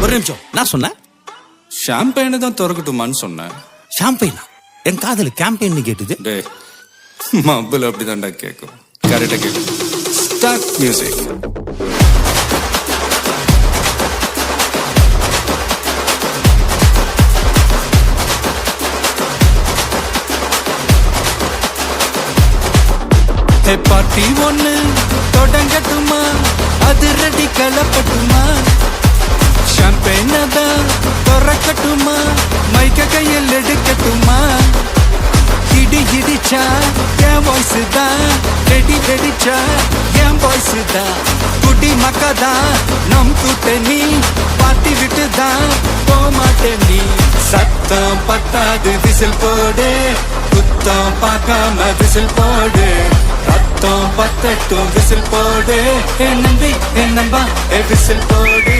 ஒரு நிமிஷம், நான் சொன்னேன் ஷாம்பெயினை தான் திறக்கட்டுமான்னு சொன்னேன். ஷாம்பெயினா? என் காதல கேம்பெயின் கேட்டுது. டே மப்பிள் அப்படிதான்டா கேட்கும். கரெக்டா கேட்கும். Start music. பார்ட்டி ஒண்ணு தொடங்கட்டுமா, அது ரெடி கலப்பட்டுமா, ஷாம்பெயினை தான் திறக்கட்டுமா, மைக்க கையில் எடுக்கட்டுமா, இடி இடிச்சா என் வாய்ஸ் தான், வெடி வெடிச்சா என் வாய்ஸ் தான், குடி மக்கதான் நம் கூட்டணி, பாத்தி விட்டு தான் போமாட்டேன் நீ. சத்தம் பத்தாது விசில் போடு, குத்தம் பார்க்காம விசில் போடு, ரத்தம் பத்தட்டும் விசில் போடு, என் நம்பி என் நம்பா விசில் போடு.